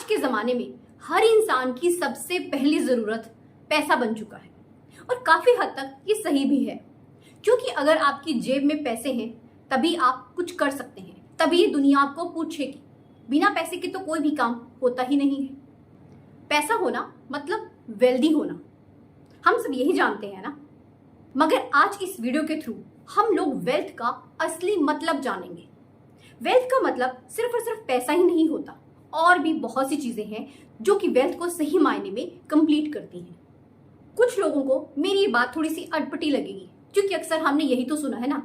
के जमाने में हर इंसान की सबसे पहली जरूरत पैसा बन चुका है और काफी हद तक ये सही भी है, क्योंकि अगर आपकी जेब में पैसे हैं तभी आप कुछ कर सकते हैं, तभी ये दुनिया आपको पूछेगी। बिना पैसे के तो कोई भी काम होता ही नहीं है। पैसा होना मतलब वेल्दी होना, हम सब यही जानते हैं ना। मगर आज इस वीडियो के थ्रू हम लोग वेल्थ का असली मतलब जानेंगे। वेल्थ का मतलब सिर्फ और सिर्फ पैसा ही नहीं होता, और भी बहुत सी चीजें हैं जो कि वेल्थ को सही मायने में कंप्लीट करती हैं। कुछ लोगों को मेरी ये बात थोड़ी सी अटपटी लगेगी, क्योंकि अक्सर हमने यही तो सुना है ना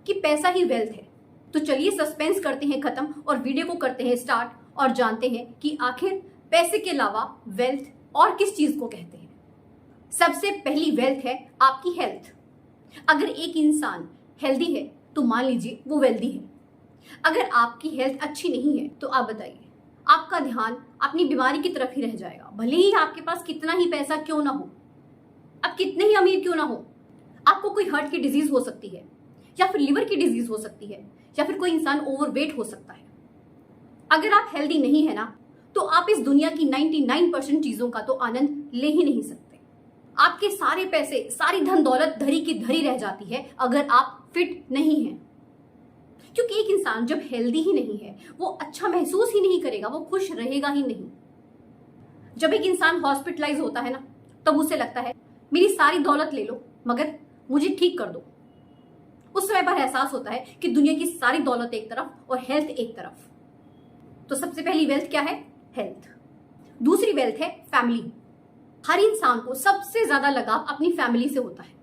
कि पैसा ही वेल्थ है। तो चलिए सस्पेंस करते हैं खत्म और वीडियो को करते हैं स्टार्ट और जानते हैं कि आखिर पैसे के अलावा वेल्थ और किस चीज को कहते हैं। सबसे पहली वेल्थ है आपकी हेल्थ। अगर एक इंसान हेल्दी है तो मान लीजिए वो वेल्दी है। अगर आपकी हेल्थ अच्छी नहीं है तो आप बताइए, आपका ध्यान अपनी बीमारी की तरफ ही रह जाएगा। भले ही आपके पास कितना ही पैसा क्यों ना हो, आप कितने ही अमीर क्यों ना हो, आपको कोई हार्ट की डिजीज हो सकती है, या फिर लिवर की डिजीज हो सकती है, या फिर कोई इंसान ओवरवेट हो सकता है। अगर आप हेल्दी नहीं है ना, तो आप इस दुनिया की 99% चीजों का तो आनंद ले ही नहीं सकते। आपके सारे पैसे, सारी धन दौलत धरी की धरी रह जाती है अगर आप फिट नहीं हैं। क्योंकि एक इंसान जब हेल्दी ही नहीं है वो अच्छा महसूस ही नहीं करेगा, वो खुश रहेगा ही नहीं। जब एक इंसान हॉस्पिटलाइज होता है ना, तब उसे लगता है मेरी सारी दौलत ले लो मगर मुझे ठीक कर दो। उस समय पर एहसास होता है कि दुनिया की सारी दौलत एक तरफ और हेल्थ एक तरफ। तो सबसे पहली वेल्थ क्या है? हेल्थ। दूसरी वेल्थ है फैमिली। हर इंसान को सबसे ज्यादा लगाव अपनी फैमिली से होता है।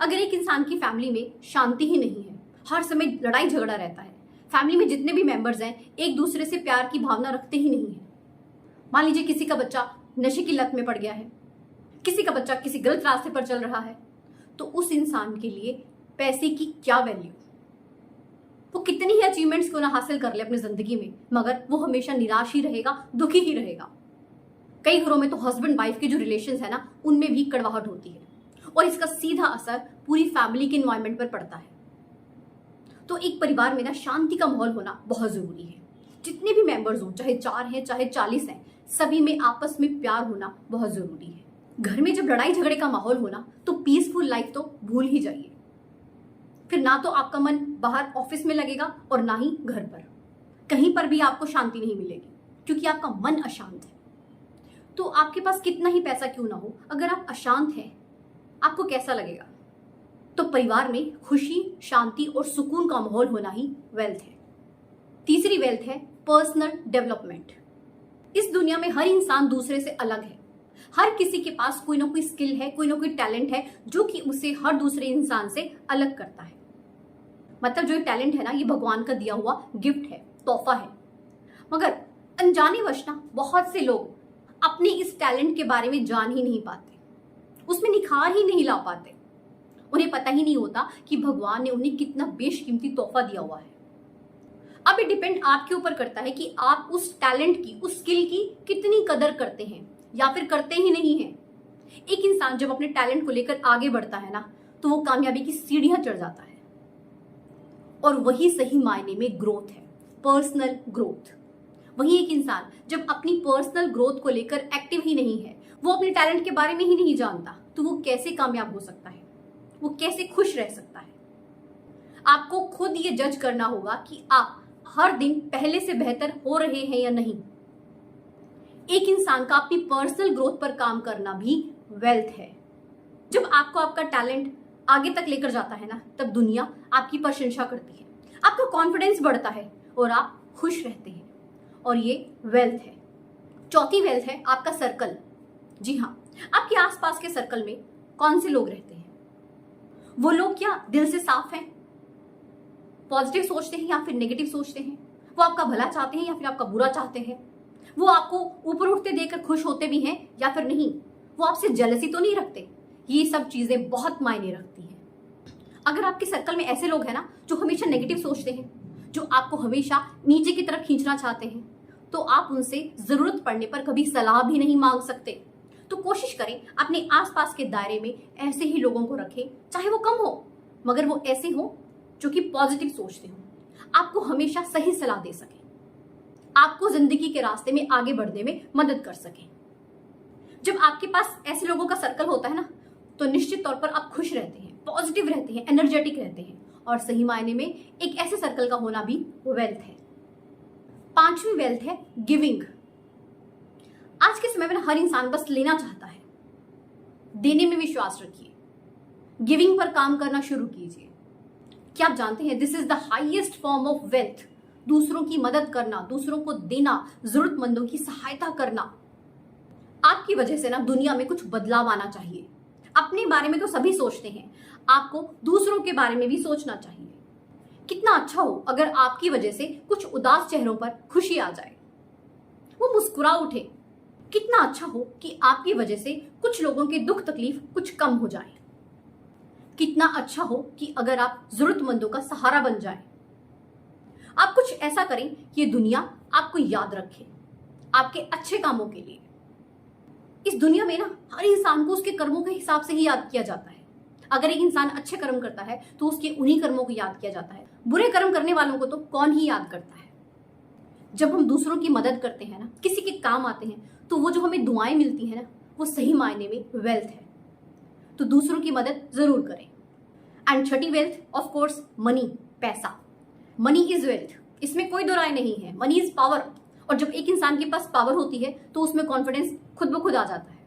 अगर एक इंसान की फैमिली में शांति ही नहीं है, हर समय लड़ाई झगड़ा रहता है, फैमिली में जितने भी मेंबर्स हैं एक दूसरे से प्यार की भावना रखते ही नहीं है। मान लीजिए किसी का बच्चा नशे की लत में पड़ गया है, किसी का बच्चा किसी गलत रास्ते पर चल रहा है, तो उस इंसान के लिए पैसे की क्या वैल्यू। वो कितनी ही अचीवमेंट्स क्यों ना हासिल कर ले अपनी जिंदगी में, मगर वो हमेशा निराश ही रहेगा, दुखी ही रहेगा। कई घरों में तो हस्बैंड वाइफ के जो रिलेशंस है ना, उनमें भी कड़वाहट होती है और इसका सीधा असर पूरी फैमिली के एनवायरनमेंट पर पड़ता है। तो एक परिवार में ना शांति का माहौल होना बहुत जरूरी है। जितने भी मेंबर्स हो, चाहे 4 हैं चाहे 40 हैं, सभी में आपस में प्यार होना बहुत जरूरी है। घर में जब लड़ाई झगड़े का माहौल होना तो पीसफुल लाइफ तो भूल ही जाइए। फिर ना तो आपका मन बाहर ऑफिस में लगेगा और ना ही घर पर, कहीं पर भी आपको शांति नहीं मिलेगी, क्योंकि आपका मन अशांत है। तो आपके पास कितना ही पैसा क्यों ना हो, अगर आप अशांत हैं आपको कैसा लगेगा? तो परिवार में खुशी, शांति और सुकून का माहौल होना ही वेल्थ है। तीसरी वेल्थ है पर्सनल डेवलपमेंट। इस दुनिया में हर इंसान दूसरे से अलग है। हर किसी के पास कोई ना कोई स्किल है, कोई ना कोई टैलेंट है जो कि उसे हर दूसरे इंसान से अलग करता है। मतलब जो टैलेंट है ना, ये भगवान का दिया हुआ गिफ्ट है, तोहफा है। मगर अनजाने वश ना बहुत से लोग अपने इस टैलेंट के बारे में जान ही नहीं पाते, उसमें निखार ही नहीं ला पाते। उन्हें पता ही नहीं होता कि भगवान ने उन्हें कितना बेशकीमती तोहफा दिया हुआ है। अब ये डिपेंड आपके ऊपर करता है कि आप उस टैलेंट की, उस स्किल की कितनी कदर करते हैं या फिर करते ही नहीं हैं। एक इंसान जब अपने टैलेंट को लेकर आगे बढ़ता है ना, तो वो कामयाबी की सीढ़ियां चढ़ जाता है, और वही सही मायने में ग्रोथ है, पर्सनल ग्रोथ। वही एक इंसान जब अपनी पर्सनल ग्रोथ को लेकर एक्टिव ही नहीं है, वो अपने टैलेंट के बारे में ही नहीं जानता, तो वो कैसे कामयाब हो सकता है, वो कैसे खुश रह सकता है? आपको खुद ये जज करना होगा कि आप हर दिन पहले से बेहतर हो रहे हैं या नहीं। एक इंसान का अपनी पर्सनल ग्रोथ पर काम करना भी वेल्थ है। जब आपको आपका टैलेंट आगे तक लेकर जाता है ना, तब दुनिया आपकी प्रशंसा करती है, आपका कॉन्फिडेंस बढ़ता है और आप खुश रहते हैं, और ये वेल्थ है। चौथी वेल्थ है आपका सर्कल। जी हाँ, आपके आसपास के सर्कल में कौन से लोग रहते हैं? वो लोग क्या दिल से साफ हैं, पॉजिटिव सोचते हैं या फिर नेगेटिव सोचते हैं? वो आपका भला चाहते हैं या फिर आपका बुरा चाहते हैं? वो आपको ऊपर उठते देखकर खुश होते भी हैं या फिर नहीं? वो आपसे जेलसी तो नहीं रखते? ये सब चीजें बहुत मायने रखती हैं। अगर आपके सर्कल में ऐसे लोग हैं ना जो हमेशा नेगेटिव सोचते हैं, जो आपको हमेशा नीचे की तरफ खींचना चाहते हैं, तो आप उनसे जरूरत पड़ने पर कभी सलाह भी नहीं मांग सकते। तो कोशिश करें अपने आसपास के दायरे में ऐसे ही लोगों को रखें, चाहे वो कम हो, मगर वो ऐसे हो जो कि पॉजिटिव सोचते हो, आपको हमेशा सही सलाह दे सके। आपको जिंदगी के रास्ते में आगे बढ़ने में मदद कर सके। जब आपके पास ऐसे लोगों का सर्कल होता है ना, तो निश्चित तौर पर आप खुश रहते हैं, पॉजिटिव रहते हैं, एनर्जेटिक रहते हैं, और सही मायने में एक ऐसे सर्कल का होना भी वेल्थ है। पांचवी वेल्थ है गिविंग। आज के समय में हर इंसान बस लेना चाहता है। देने में विश्वास रखिए, गिविंग पर काम करना शुरू कीजिए। क्या आप जानते हैं this is the highest form of wealth. दूसरों की मदद करना, दूसरों को देना, जरूरतमंदों की सहायता करना। आपकी वजह से ना दुनिया में कुछ बदलाव आना चाहिए। अपने बारे में तो सभी सोचते हैं, आपको दूसरों के बारे में भी सोचना चाहिए। कितना अच्छा हो अगर आपकी वजह से कुछ उदास चेहरों पर खुशी आ जाए, वो मुस्कुरा उठे। कितना अच्छा हो कि आपकी वजह से कुछ लोगों के दुख तकलीफ कुछ कम हो जाए। कितना अच्छा हो कि अगर आप जरूरतमंदों का सहारा बन जाए। आप कुछ ऐसा करें कि ये दुनिया आपको याद रखे, आपके अच्छे कामों के लिए। इस दुनिया में ना हर इंसान को उसके कर्मों के हिसाब से ही याद किया जाता है। अगर एक इंसान अच्छे कर्म करता है तो उसके उन्हीं कर्मों को याद किया जाता है। बुरे कर्म करने वालों को तो कौन ही याद करता है। जब हम दूसरों की मदद करते हैं ना, किसी के काम आते हैं, तो वो जो हमें दुआएं मिलती है ना, वो सही मायने में वेल्थ है। तो दूसरों की मदद जरूर करें। And Chhathi wealth of course money, पैसा। मनी इज वेल्थ, इसमें कोई दो राय नहीं है। मनी इज पावर, और जब एक इंसान के पास पावर होती है तो उसमें कॉन्फिडेंस खुद ब खुद आ जाता है।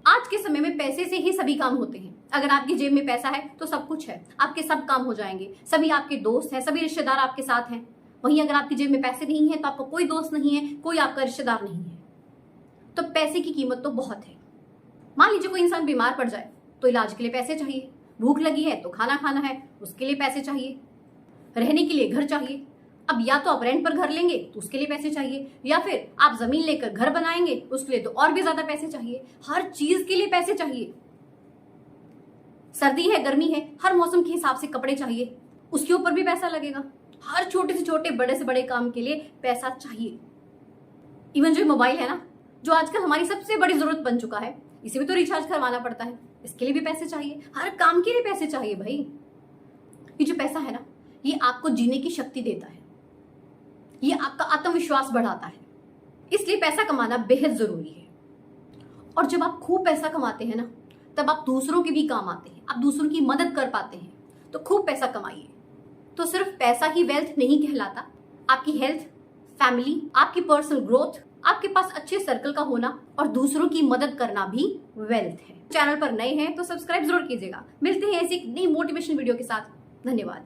आज के समय में पैसे से ही सभी काम होते हैं। अगर आपकी जेब में पैसा है तो सब कुछ है, आपके सब काम हो जाएंगे, सभी आपके दोस्त हैं, सभी रिश्तेदार आपके साथ हैं। वहीं अगर आपकी जेब में पैसे नहीं है तो आपका कोई दोस्त नहीं है, कोई आपका रिश्तेदार नहीं है। तो पैसे की कीमत तो बहुत है। मान लीजिए कोई इंसान बीमार पड़ जाए तो इलाज के लिए पैसे चाहिए, भूख लगी है तो खाना खाना है, उसके लिए पैसे चाहिए, रहने के लिए घर चाहिए। अब या तो आप रेंट पर घर लेंगे तो उसके लिए पैसे चाहिए, या फिर आप जमीन लेकर घर बनाएंगे उसके लिए तो और भी ज्यादा पैसे चाहिए। हर चीज के लिए पैसे चाहिए। सर्दी है, गर्मी है, हर मौसम के हिसाब से कपड़े चाहिए, उसके ऊपर भी पैसा लगेगा। हर छोटे से छोटे, बड़े से बड़े काम के लिए पैसा चाहिए। इवन जो मोबाइल है ना, जो आजकल हमारी सबसे बड़ी जरूरत बन चुका है, इसे भी तो रिचार्ज करवाना पड़ता है, इसके लिए भी पैसे चाहिए। हर काम के लिए पैसे चाहिए भाई। ये जो पैसा है ना, ये आपको जीने की शक्ति देता है, ये आपका आत्मविश्वास बढ़ाता है। इसलिए पैसा कमाना बेहद जरूरी है। और जब आप खूब पैसा कमाते हैं ना, तब आप दूसरों के भी काम आते हैं, आप दूसरों की मदद कर पाते हैं। तो खूब पैसा कमाइए। तो सिर्फ पैसा ही वेल्थ नहीं कहलाता। आपकी हेल्थ, फैमिली, आपकी पर्सनल ग्रोथ, आपके पास अच्छे सर्कल का होना और दूसरों की मदद करना भी वेल्थ है। चैनल पर नए हैं तो सब्सक्राइब जरूर कीजिएगा। मिलते हैं ऐसी एक नई मोटिवेशन वीडियो के साथ। धन्यवाद।